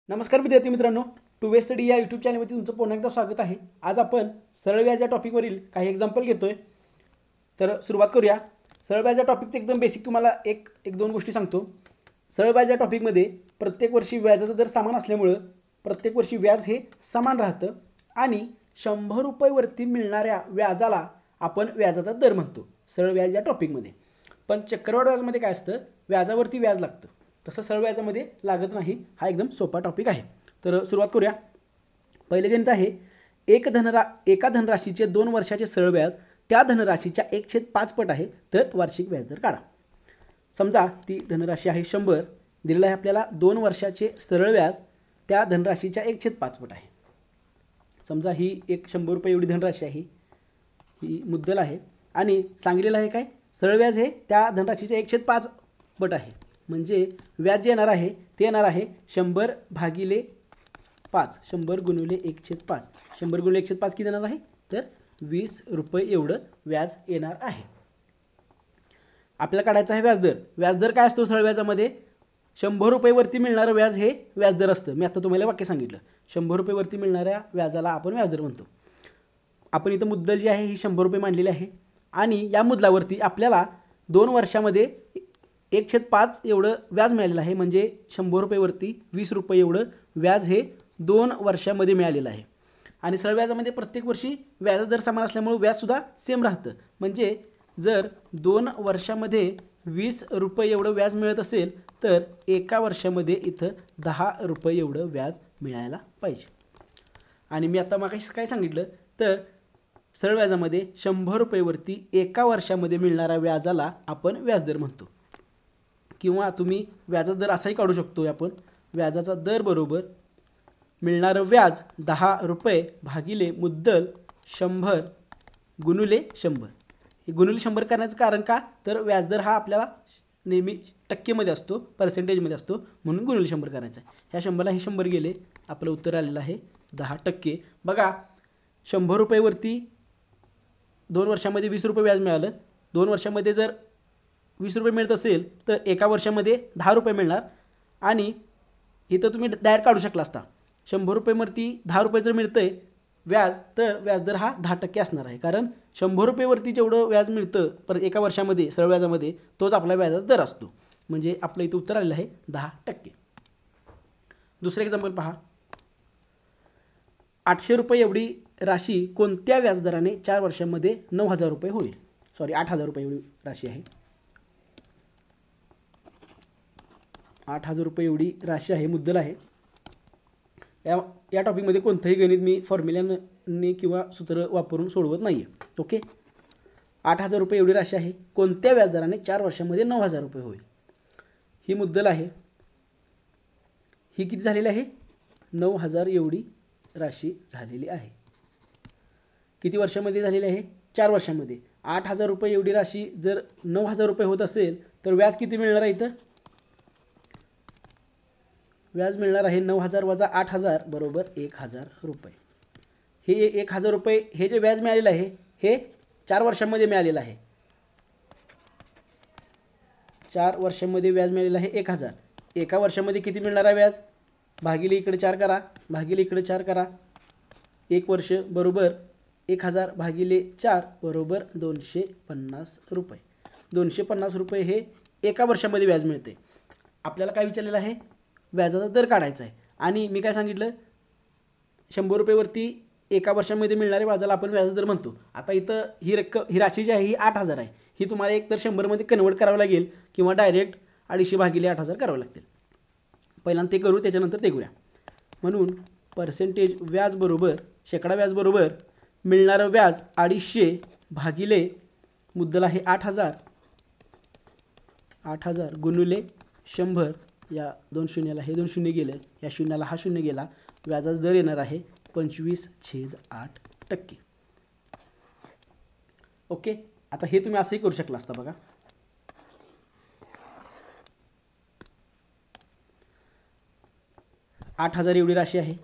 नमस्कार विद्यार्थी मित्रांनो, टू वे स्टडी या यूट्यूब चॅनलवरती तुमचं पुन्हा एकदा स्वागत आहे। आज आपण सरळ व्याज या टॉपिकवरील काही एक्झाम्पल घेतोय। तर सुरुवात करूया। सरळ व्याज या टॉपिकचं एकदम बेसिक तुम्हाला एक दोन गोष्टी सांगतो। सरळ व्याज या टॉपिकमध्ये प्रत्येक वर्षी व्याजाचा दर समान असल्यामुळे प्रत्येक वर्षी व्याज हे समान राहतं आणि 100 रुपयावरती मिळणाऱ्या व्याजाला आपण व्याजाचा दर म्हणतो सरळ व्याज या टॉपिकमध्ये। पण चक्रवाढ व्याजामध्ये काय असतं, व्याजावरती व्याज लागतं, तसं सरळ व्याजामध्ये लागत नाही। हा एकदम सोपा टॉपिक आहे। तर सुरुवात करूया। पहिले गणित आहे, एका धनराशीचे 2 वर्षाचे सरळ व्याज त्या धनराशीच्या 1/5 पट आहे, तर वार्षिक व्याजदर काढा। समजा ती धनराशी आहे 100, दिलेला आहे आपल्याला 2 वर्षाचे सरळ व्याज त्या धनराशीच्या 1/5 पट आहे। समजा ही एक 100 रुपये एवढी धनराशी आहे, ही मुद्दल आहे आणि सांगितलेलं आहे काय, सरळ व्याज हे त्या धनराशीच्या 1/5 पट आहे। म्हणजे व्याज जे येणार आहे ते येणार आहे 100 भागिले 5, 100 गुणिले 1/5, 100 गुणिले 1/5 किती येणार आहे, तर 20 रुपये एवढं व्याज येणार आहे। आपल्याला काढायचं आहे व्याजदर। व्याजदर काय असतो सरळ व्याजामध्ये, 100 रुपयेवरती मिळणारं व्याज हे व्याजदर असतं। मी आता तुम्हाला वाक्य सांगितलं, 100 रुपयेवरती मिळणाऱ्या व्याजाला आपण व्याजदर म्हणतो। आपण इथं मुद्दल जी आहे ही 100 रुपये मांडलेली आहे आणि या मुद्दलावरती आपल्याला 2 वर्षामध्ये 1/5 एवढं व्याज मिळालेलं आहे। म्हणजे 100 रुपयेवरती 20 रुपये एवढं व्याज हे 2 वर्षामध्ये मिळालेलं आहे। आणि सरळ व्याजामध्ये प्रत्येक वर्षी व्याज दर समान असल्यामुळे व्याजसुद्धा सेम राहतं। म्हणजे जर 2 वर्षामध्ये 20 रुपये एवढं व्याज मिळत असेल तर एका वर्षामध्ये इथं 10 रुपये एवढं व्याज मिळायला पाहिजे। आणि मी आता मागाशी काय सांगितलं, तर सरळ व्याजामध्ये 100 रुपयेवरती एका वर्षामध्ये मिळणाऱ्या व्याजाला आपण व्याजदर म्हणतो। किंवा तुम्ही व्याजाचा दर असाही काढू शकतो आपण, व्याजाचा दर बरोबर मिळणारं व्याज 10 रुपये भागिले मुद्दल 100 गुणिले 100। हे गुणिले 100 करण्याचं कारण का, तर व्याजदर हा आपल्याला नेहमी टक्केमध्ये असतो, पर्सेंटेजमध्ये असतो, म्हणून गुणिले 100 करायचं आहे। ह्या 100ला हे 100 गेले, आपलं उत्तर आलेलं आहे 10%। बघा 100 रुपयेवरती 2 वर्षामध्ये 20 रुपये व्याज मिळालं, 2 वर्षामध्ये जर 20 रुपये मिळत असेल तर एका वर्षामध्ये 10 रुपये मिळणार। आणि इथं तुम्ही डायरेक्ट काढू शकला असता, 100 रुपयेवरती 10 रुपये जर मिळतंय व्याज, तर व्याजदर हा 10% असणार आहे। कारण 100 रुपयेवरती जेवढं व्याज मिळतं परत एका वर्षामध्ये सरळ व्याजामध्ये, तोच आपला व्याजाचा दर असतो। म्हणजे आपलं इथं उत्तर आलेलं आहे 10%। दुसरं एक्झाम्पल पहा, 800 रुपये एवढी राशी कोणत्या व्याजदराने 4 वर्षांमध्ये 9000 रुपये होईल। सॉरी 8000 रुपये एवढी राशी आहे, 8000 रुपये एवढी राशी आहे, मुद्दल आहे। या टॉपिकमध्ये कोणतंही गणित मी फॉर्म्युल्याने किंवा सूत्र वापरून सोडवत नाही आहे। ओके, 8000 रुपये एवढी राशी आहे, कोणत्या व्याजदराने 4 वर्षांमध्ये 9000 रुपये होईल। ही मुद्दल आहे, ही किती झालेली आहे, 9000 एवढी राशी झालेली आहे। किती वर्षामध्ये झालेली आहे, 4 वर्षांमध्ये। 8000 रुपये एवढी राशी जर 9000 रुपये होत असेल तर व्याज किती मिळणार आहे, इथं व्याज मिळणार आहे 9000 वजा 8000 बरोबर 1000 रुपये। हे 1000 रुपये हे जे व्याज मिळालेलं आहे हे 4 वर्षांमध्ये मिळालेलं आहे। 4 वर्षांमध्ये व्याज मिळालेलं आहे 1000। एका वर्षामध्ये किती मिळणार आहे व्याज, भागिले इकडे 4 करा, भागिले इकडे 4 करा। 1 वर्ष बरोबर 1000 भागिले 4 बरोबर 250 रुपये। 250 रुपये हे एका वर्षामध्ये व्याज मिळते। आपल्याला काय विचारलेलं आहे, व्याजाचा दर काढायचा आहे। आणि मी काय सांगितलं, 100 रुपयेवरती एका वर्षामध्ये मिळणाऱ्या व्याजाला आपण व्याजदर म्हणतो। आता इथं ही राशी जी आहे ही 8000 आहे, ही तुम्हाला एकतर 100 मध्ये कन्वर्ट करावं लागेल किंवा डायरेक्ट 250 भागिले 8000 करावं लागतील। पहिल्यांदा ते करू, त्याच्यानंतर ते करूया। म्हणून पर्सेंटेज व्याज बरोबर शेकडा व्याज बरोबर मिळणारं व्याज 250 भागिले मुद्दल आहे 8000, 8000 गुणिले 100। या 2 शून्याला हे 2 शून्य गेलं, या शून्याला हा शून्य गेला, व्याजाचा दर येणार आहे 25/8%। ओके, आता हे तुम्ही असंही करू शकला असता। बघा 8000 एवढी राशी आहे,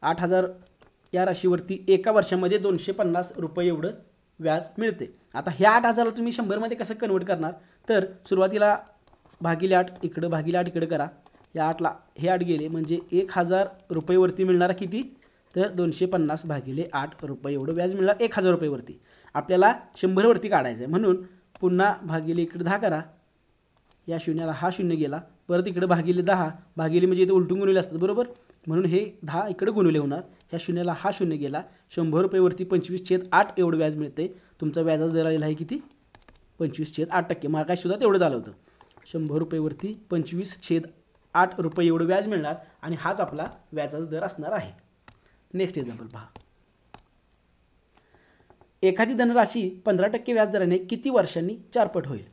8000 या राशीवरती एका वर्षामध्ये 250 रुपये एवढं व्याज मिळते। आता ह्या 8000ला तुम्ही 100 मध्ये कसं कन्वर्ट करणार, तर सुरुवातीला भागिले 8 इकडं भागिले 8 इकडे करा, या 8ला हे 8 गेले म्हणजे 1000 रुपयेवरती मिळणार किती, तर 250 भागिले 8 रुपये एवढं व्याज मिळणार 1000 रुपयेवरती. आपल्याला 100 वरती काढायचं आहे म्हणून पुन्हा भागिले इकडे 10 करा. या शून्याला हा शून्य गेला, परत इकडे भागिले 10, भागिले म्हणजे इथे उलटून गुणिले असतात बरोबर, म्हणून हे 10 इकडे गुणिले होणार. ह्या शून्याला हा शून्य गेला. 100 रुपयेवरती 25/8 एवढं व्याज मिळते. तुमचा व्याजाचा दर आलेला आहे किती, 25/8%. मागाससुद्धा तेवढं झालं होतं. 100 रुपयेवरती 25/8 रुपये एवढं व्याज मिळणार आणि हाच आपला व्याजाचा दर असणार आहे. नेक्स्ट एक्झाम्पल पहा. एखादी धनराशी 15% व्याजदराने किती वर्षांनी 4 पट होईल.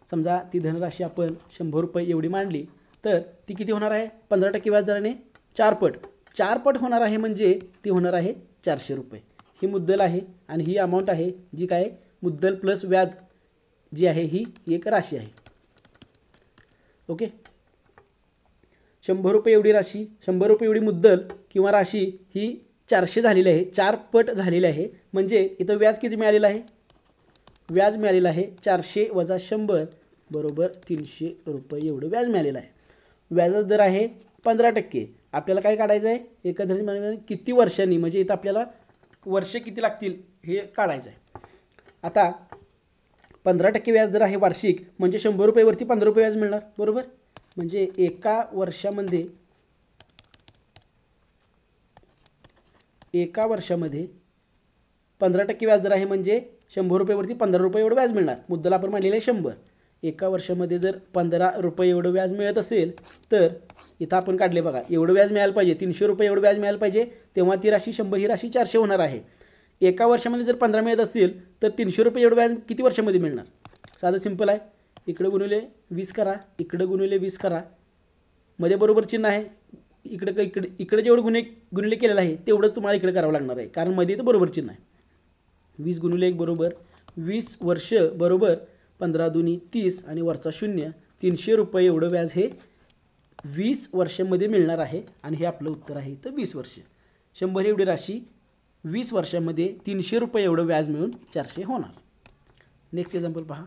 समजा ती धनराशी आपण 100 रुपये एवढी मांडली तर ती किती होणार आहे, 15% व्याजदराने 4 पट. 4 पट होणार आहे म्हणजे ती होणार आहे 400 रुपये. ही मुद्दल आहे आणि ही अमाऊंट आहे जी काय मुद्दल प्लस व्याज जी आहे ही एक राशी आहे. ओके. 100 रुपये एवढी राशी, 100 रुपये एवढी मुद्दल किंवा राशी ही 400 झालेली आहे, 4 पट झालेली आहे. म्हणजे इथं व्याज किती मिळालेलं आहे, व्याज मिळालेलं आहे 400 वजा 100 बरोबर 300 रुपये एवढं व्याज मिळालेलं आहे. व्याजाचा दर आहे 15%. आपल्याला काय काढायचं आहे, एका धनाराशी किती वर्षांनी, म्हणजे इथं आपल्याला वर्ष किती लागतील हे काढायचं आहे. आता 15% व्याज दर आहे वार्षिक म्हणजे 100 रुपयेवरती 15 रुपये व्याज मिळणार बरोबर. म्हणजे एका वर्षामध्ये 15% व्याज दर आहे म्हणजे 100 रुपयेवरती 15 रुपये एवढं व्याज मिळणार. मुद्दल आपण मांडलेलं आहे 100. एका वर्षामध्ये जर 15 रुपये एवढं व्याज मिळत असेल तर इथं आपण काढले बघा एवढं व्याज मिळायला पाहिजे, 300 रुपये एवढं व्याज मिळायला पाहिजे, तेव्हा ती राशी 100 ही राशी 400 होणार आहे. एका वर्षामध्ये जर 15 मिळत असतील तर 300 रुपये एवढं व्याज किती वर्षामध्ये मिळणार. साधं सिंपल आहे. इकडे गुणिले 20 करा, इकडे गुणिले 20 करा, मध्ये बरोबर चिन्ह आहे. इकडे जेवढं गुणिले केलेलं आहे तेवढंच तुम्हाला इकडे करावं लागणार आहे कारण मध्ये इथं बरोबर चिन्ह आहे. 20 गुणिले 1 बरोबर 20 वर्ष बरोबर 15 दुनी 30 आणि वरचा 0. 300 रुपये एवढं व्याज हे 20 वर्षांमध्ये मिळणार आहे आणि हे आपलं उत्तर आहे इथं 20 वर्ष. 100 एवढी राशी 20 वर्षांमध्ये 300 रुपये एवढं व्याज मिळून 400 होणार. नेक्स्ट एक्झाम्पल पहा.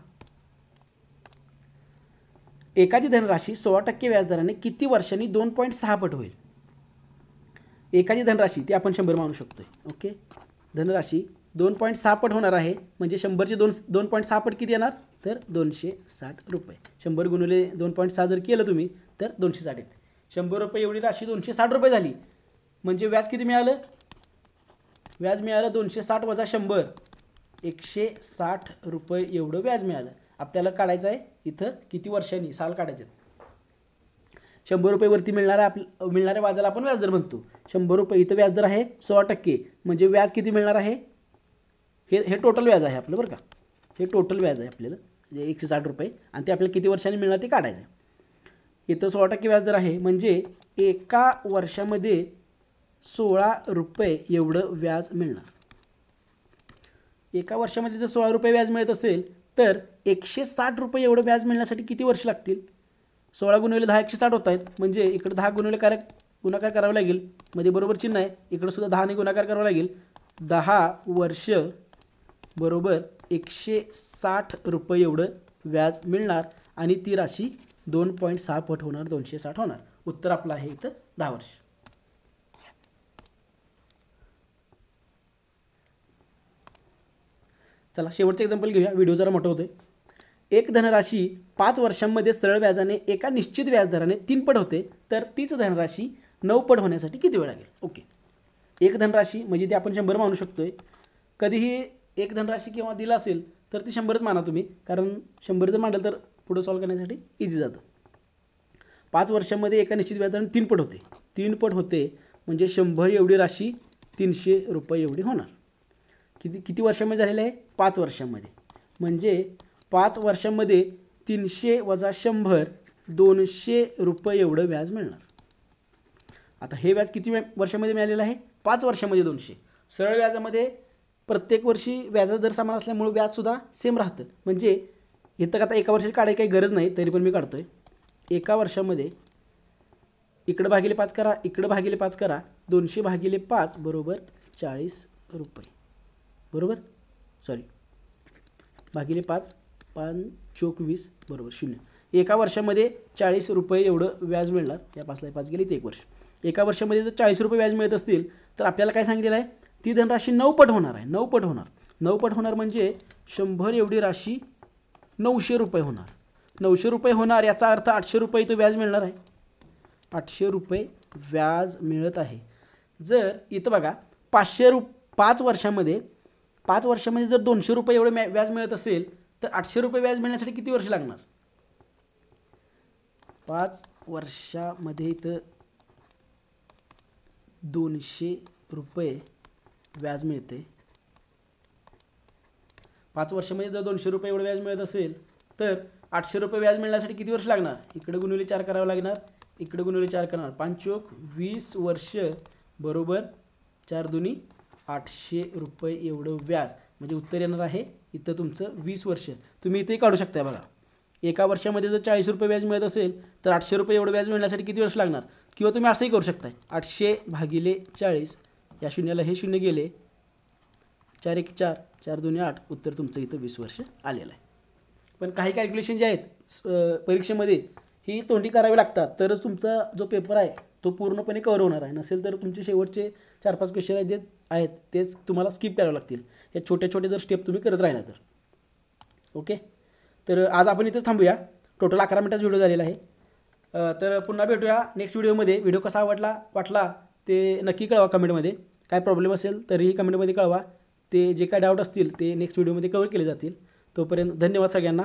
एखादी धनराशी 16% व्याजदराने किती वर्षांनी 2.6 पट होईल. एखादी धनराशी ती आपण 100 मानू शकतोय. ओके. धनराशी 2.6 पट होणार आहे म्हणजे 100चे 2.6 पट किती येणार तर 260 रुपये. 100 गुणिले 2.6 जर केलं तुम्ही तर 260 येते. 100 रुपये एवढी राशी 260 रुपये झाली म्हणजे व्याज किती मिळालं, व्याज मिळालं 260 वजा 100 160 रुपये एवढं व्याज मिळालं. आपल्याला काढायचं आहे इथं किती वर्षांनी, साल काढायचे. 100 रुपयेवरती मिळणाऱ्या व्याजाला आपण व्याजदर म्हणतो. 100 रुपये इथं व्याजदर आहे 16% म्हणजे व्याज किती मिळणार आहे, हे टोटल व्याज आहे आपलं बरं का. हे टोटल व्याज आहे आपल्याला 160 रुपये आणि ते आपल्याला किती वर्षांनी मिळणार ते काढायचं आहे. इथं 16% व्याजदर आहे म्हणजे एका वर्षामध्ये 16 रुपये एवढं व्याज मिळणार. एका वर्षामध्ये जर 16 रुपये व्याज मिळत असेल तर 160 रुपये एवढं व्याज मिळण्यासाठी किती वर्ष लागतील. 16 गुणिले 10 160 होत आहेत म्हणजे इकडे 10 गुणाकार करावा लागेल, मध्ये बरोबर चिन्ह आहे, इकडे सुद्धा 10 ने गुणाकार करावा लागेल. 10 वर्ष बरोबर 160 रुपये एवढं व्याज मिळणार आणि ती राशी 2.6 पट होणार, 260 होणार. उत्तर आपलं आहे इथं 10 वर्ष. चला शेवटचं एक्झाम्पल घेऊया, व्हिडिओ जरा मोठा होतोय. एक धनराशी 5 वर्षांमध्ये सरळ व्याजाने एका निश्चित व्याजदराने 3 पट होते तर तीच धनराशी 9 पट होण्यासाठी किती वेळ लागेल. ओके. एक धनराशी म्हणजे ती आपण 100 मानू शकतोय. कधीही एक धनराशी किंवा दिला असेल तर ती 100च माना तुम्ही कारण 100 जर मांडलं तर पुढे सॉल्व करण्यासाठी इझी जातं. 5 वर्षांमध्ये एका निश्चित व्याजदराने 3 पट होते. 3 पट होते म्हणजे 100 एवढी राशी 300 रुपये एवढी होणार. किती वर्षांमध्ये झालेलं आहे 5 वर्षांमध्ये म्हणजे 5 वर्षांमध्ये 300 वजा 100 200 रुपये एवढं व्याज मिळणार. आता हे व्याज किती वर्षांमध्ये मिळालेलं आहे 5 वर्षांमध्ये 200. सरळ व्याजामध्ये प्रत्येक वर्षी व्याजाचा दर समान असल्यामुळे व्याजसुद्धा सेम राहतं. म्हणजे इथं आता एका वर्षाची काढायची काही गरज नाही तरी पण मी काढतोय. एका वर्षामध्ये इकडं भागिले 5 करा, इकडं भागिले 5 करा, 200 भागिले 5 बरोबर 40 रुपये बरोबर. सॉरी भागिले 5 5 24 बरोबर 0. एका वर्षामध्ये 40 रुपये एवढं व्याज मिळणार. या 5ला 5 गेली ते 1 वर्ष. एका वर्षामध्ये जर 40 रुपये व्याज मिळत असतील तर आपल्याला काय सांगितलेलं आहे, ती धनराशी 9 पट होणार आहे. 9 पट होणार. 9 पट होणार म्हणजे 100 एवढी राशी 900 रुपये होणार. 900 रुपये होणार याचा अर्थ 800 रुपये इथं व्याज मिळणार आहे. 800 रुपये व्याज मिळत आहे. जर इथं बघा 5 वर्षामध्ये जर 200 रुपये एवढे व्याज मिळत असेल तर 800 रुपये व्याज मिळण्यासाठी किती वर्ष लागणार? 5 वर्षामध्ये इथं 200 रुपये व्याज मिळते. 5 वर्षामध्ये जर 200 रुपये एवढे व्याज मिळत असेल तर 800 रुपये व्याज मिळण्यासाठी किती वर्ष लागणार? इकडे गुणिले 4 करावं लागणार, इकडे गुणिले 4 करणार. 5 चोक 20 वर्ष बरोबर 4 दुनी 800 रुपये एवढं व्याज. म्हणजे उत्तर येणार आहे इथं तुमचं 20 वर्ष. तुम्ही इथे काढू शकता बघा. एका वर्षामध्ये जर 40 रुपये व्याज मिळत असेल तर 800 रुपये एवढं व्याज मिळण्यासाठी किती वर्ष लागणार? किंवा तुम्ही असंही करू शकता, 800 भागिले 40, या शून्याला हे शून्य गेले, 4 1 4, 4 2 8, उत्तर तुमचं इथं 20 वर्ष आलेलं आहे. पण काही कॅल्क्युलेशन जे आहेत परीक्षेमध्ये ही तोंडी करावी लागतात तरच तुमचा जो पेपर आहे तो पूर्णपणे कव्हर होणार आहे. नसेल तर तुमचे शेवटचे 4-5 क्वेश्चन जे आहेत तेच तुम्हाला स्किप करावे लागतील. या छोटे छोटे जर स्टेप तुम्ही करत राहिला तर. ओके, तर आज आपण इथंच थांबूया. टोटल 11 मिनिटाचा व्हिडिओ झालेला आहे. तर पुन्हा भेटूया नेक्स्ट व्हिडिओमध्ये. व्हिडिओ कसा वाटला ते नक्की कळवा कमेंटमध्ये. काय प्रॉब्लेम असेल तरीही कमेंटमध्ये कळवा. ते जे काय डाऊट असतील ते नेक्स्ट व्हिडिओमध्ये कव्हर केले जातील. तोपर्यंत धन्यवाद सगळ्यांना.